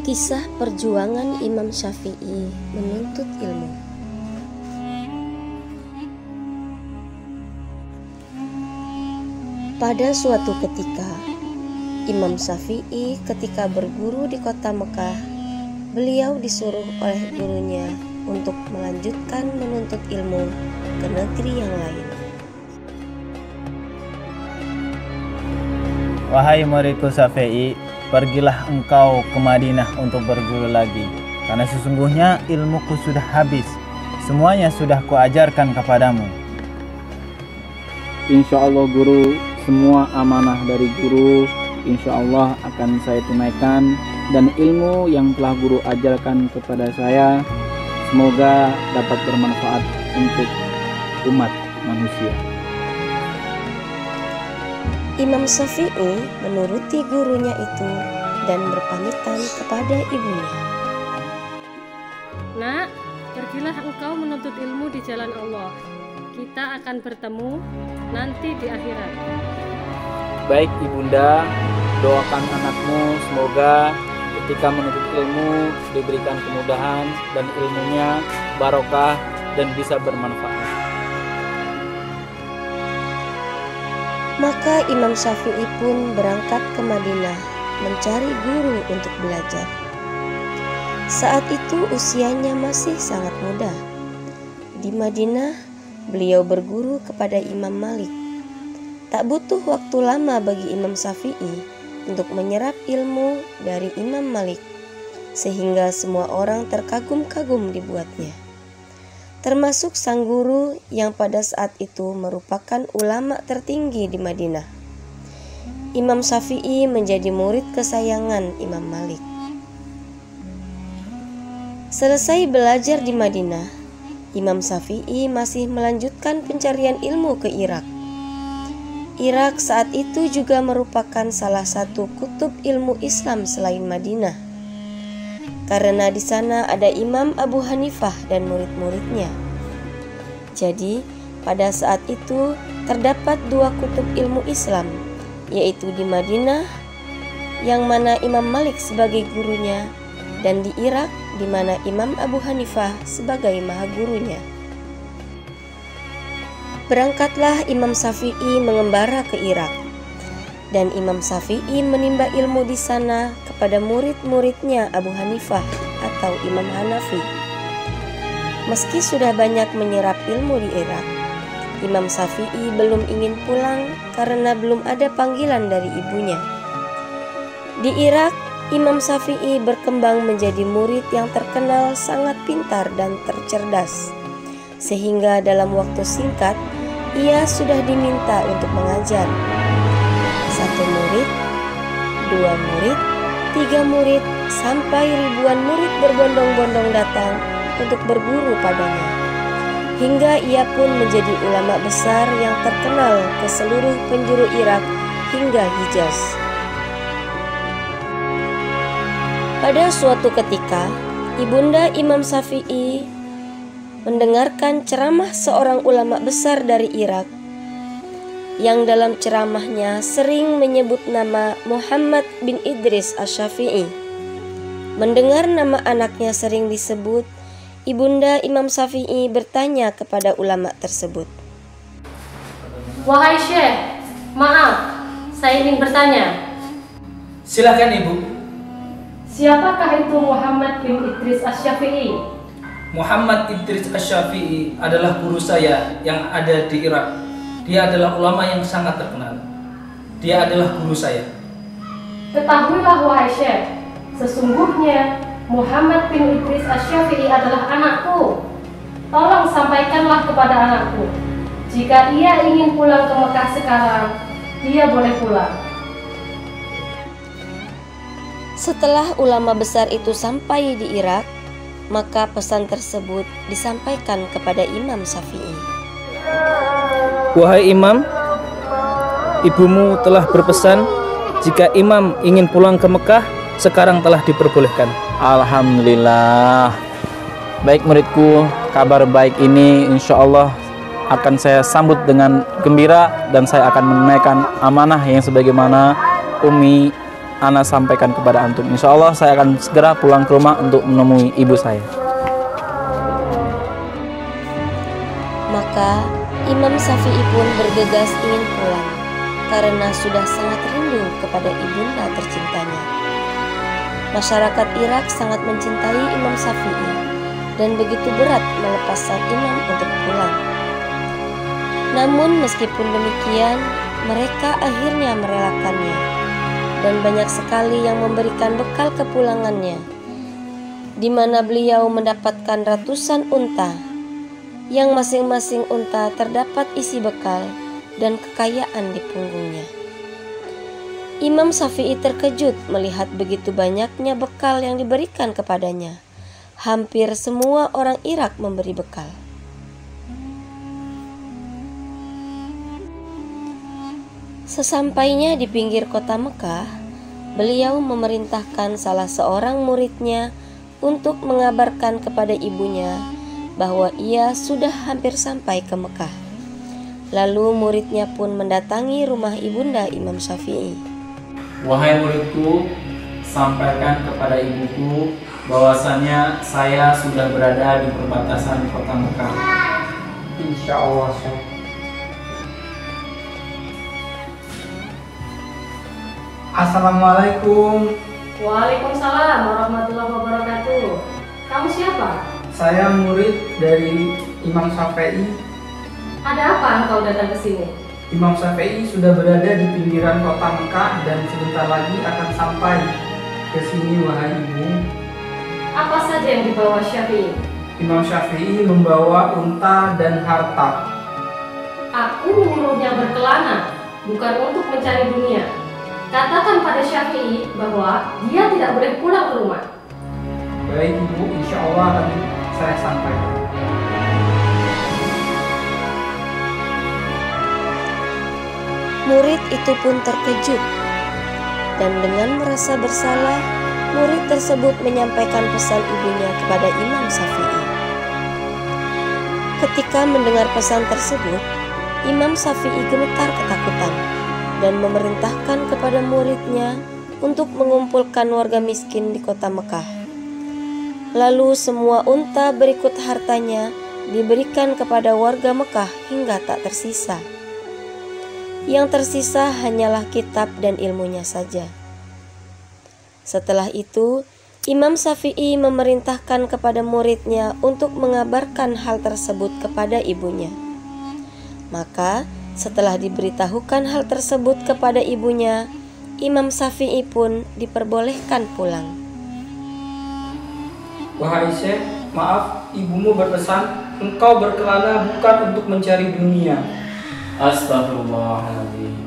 Kisah perjuangan Imam Syafi'i menuntut ilmu. Pada suatu ketika, Imam Syafi'i ketika berguru di kota Mekah, beliau disuruh oleh gurunya untuk melanjutkan menuntut ilmu ke negeri yang lain. Wahai muridku Syafi'i, pergilah engkau ke Madinah untuk berguru lagi, karena sesungguhnya ilmuku sudah habis, semuanya sudah kuajarkan kepadamu. Insya Allah guru, semua amanah dari guru insya Allah akan saya tunaikan, dan ilmu yang telah guru ajarkan kepada saya semoga dapat bermanfaat untuk umat manusia. Imam Syafi'i menuruti gurunya itu dan berpamitan kepada ibunya. Nak, pergilah engkau menuntut ilmu di jalan Allah. Kita akan bertemu nanti di akhirat. Baik ibunda, doakan anakmu semoga ketika menuntut ilmu diberikan kemudahan dan ilmunya barokah dan bisa bermanfaat. Maka Imam Syafi'i pun berangkat ke Madinah mencari guru untuk belajar. Saat itu usianya masih sangat muda. Di Madinah, beliau berguru kepada Imam Malik. Tak butuh waktu lama bagi Imam Syafi'i untuk menyerap ilmu dari Imam Malik, sehingga semua orang terkagum-kagum dibuatnya. Termasuk sang guru yang pada saat itu merupakan ulama tertinggi di Madinah. Imam Syafi'i menjadi murid kesayangan Imam Malik. Selesai belajar di Madinah, Imam Syafi'i masih melanjutkan pencarian ilmu ke Irak. Irak saat itu juga merupakan salah satu kutub ilmu Islam selain Madinah, karena di sana ada Imam Abu Hanifah dan murid-muridnya. Jadi, pada saat itu terdapat dua kutub ilmu Islam, yaitu di Madinah, yang mana Imam Malik sebagai gurunya, dan di Irak, di mana Imam Abu Hanifah sebagai mahagurunya. Berangkatlah Imam Syafi'i mengembara ke Irak, dan Imam Syafi'i menimba ilmu di sana kepada murid-muridnya Abu Hanifah atau Imam Hanafi. Meski sudah banyak menyerap ilmu di Irak, Imam Syafi'i belum ingin pulang karena belum ada panggilan dari ibunya. Di Irak, Imam Syafi'i berkembang menjadi murid yang terkenal sangat pintar dan tercerdas, sehingga dalam waktu singkat ia sudah diminta untuk mengajar. 1 murid, 2 murid, 3 murid, sampai ribuan murid berbondong-bondong datang untuk berguru padanya, hingga ia pun menjadi ulama besar yang terkenal ke seluruh penjuru Irak hingga Hijaz. Pada suatu ketika, ibunda Imam Syafi'i mendengarkan ceramah seorang ulama besar dari Irak yang dalam ceramahnya sering menyebut nama Muhammad bin Idris Asy-Syafi'i. Mendengar nama anaknya sering disebut, ibunda Imam Syafi'i bertanya kepada ulama tersebut. Wahai Syekh, maaf, saya ingin bertanya. Silakan Ibu. Siapakah itu Muhammad bin Idris Asy-Syafi'i? Muhammad Idris Asy-Syafi'i adalah guru saya yang ada di Irak. Dia adalah ulama yang sangat terkenal. Dia adalah guru saya. Ketahuilah wahai Syekh, sesungguhnya Muhammad bin Idris Asy-Syafi'i adalah anakku. Tolong sampaikanlah kepada anakku, jika ia ingin pulang ke Mekah sekarang, dia boleh pulang. Setelah ulama besar itu sampai di Irak, maka pesan tersebut disampaikan kepada Imam Syafi'i. Wahai Imam, ibumu telah berpesan jika Imam ingin pulang ke Mekah, sekarang telah diperbolehkan. Alhamdulillah. Baik muridku, kabar baik ini insya Allah akan saya sambut dengan gembira, dan saya akan menunaikan amanah yang sebagaimana Umi ana sampaikan kepada antum. Insya Allah saya akan segera pulang ke rumah untuk menemui ibu saya. Maka Imam Syafi'i pun bergegas ingin pulang karena sudah sangat rindu kepada ibunda tercintanya. Masyarakat Irak sangat mencintai Imam Syafi'i dan begitu berat melepas sang imam untuk pulang. Namun meskipun demikian, mereka akhirnya merelakannya dan banyak sekali yang memberikan bekal kepulangannya, di mana beliau mendapatkan ratusan unta, yang masing-masing unta terdapat isi bekal dan kekayaan di punggungnya. Imam Syafi'i terkejut melihat begitu banyaknya bekal yang diberikan kepadanya. Hampir semua orang Irak memberi bekal. Sesampainya di pinggir kota Mekah, beliau memerintahkan salah seorang muridnya untuk mengabarkan kepada ibunya bahwa ia sudah hampir sampai ke Mekah. Lalu muridnya pun mendatangi rumah ibunda Imam Syafi'i. Wahai muridku, sampaikan kepada ibuku bahwasannya saya sudah berada di perbatasan kota Mekah. Insya Allah, Syekh. Assalamualaikum. Waalaikumsalam warahmatullahi wabarakatuh. Kamu siapa? Saya murid dari Imam Syafi'i. Ada apa engkau datang ke sini? Imam Syafi'i sudah berada di pinggiran kota Mekah dan sebentar lagi akan sampai ke sini, wahai ibu. Apa saja yang dibawa Syafi'i? Imam Syafi'i membawa unta dan harta. Aku menyuruhnya berkelana, bukan untuk mencari dunia. Katakan pada Syafi'i bahwa dia tidak boleh pulang ke rumah. Baik ibu, insya Allah akan saya sampaikan. Murid itu pun terkejut, dan dengan merasa bersalah, murid tersebut menyampaikan pesan ibunya kepada Imam Syafi'i. Ketika mendengar pesan tersebut, Imam Syafi'i gemetar ketakutan dan memerintahkan kepada muridnya untuk mengumpulkan warga miskin di kota Mekah. Lalu semua unta berikut hartanya diberikan kepada warga Mekah hingga tak tersisa. Yang tersisa hanyalah kitab dan ilmunya saja. Setelah itu, Imam Syafi'i memerintahkan kepada muridnya untuk mengabarkan hal tersebut kepada ibunya. Maka, setelah diberitahukan hal tersebut kepada ibunya, Imam Syafi'i pun diperbolehkan pulang. Wahai Syekh, maaf, ibumu berpesan engkau berkelana bukan untuk mencari dunia. Astagfirullahaladzim.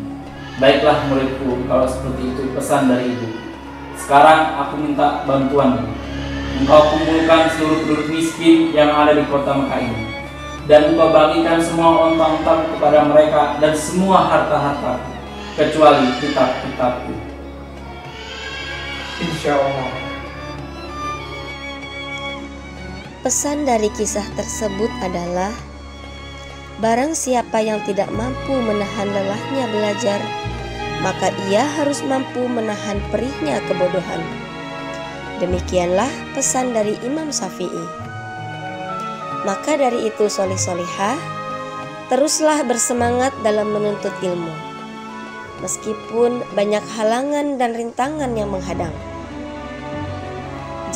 Baiklah muridku, kalau seperti itu pesan dari ibu. Sekarang aku minta bantuanmu. Engkau kumpulkan seluruh penduduk miskin yang ada di kota Mekah ini, dan engkau bagikan semua onta-onta kepada mereka dan semua harta-harta, kecuali kitab-kitabku. Insya Allah. Pesan dari kisah tersebut adalah, barang siapa yang tidak mampu menahan lelahnya belajar, maka ia harus mampu menahan perihnya kebodohan. Demikianlah pesan dari Imam Syafi'i. Maka dari itu solih-solihah, teruslah bersemangat dalam menuntut ilmu, meskipun banyak halangan dan rintangan yang menghadang.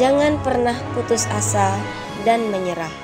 Jangan pernah putus asa dan menyerah.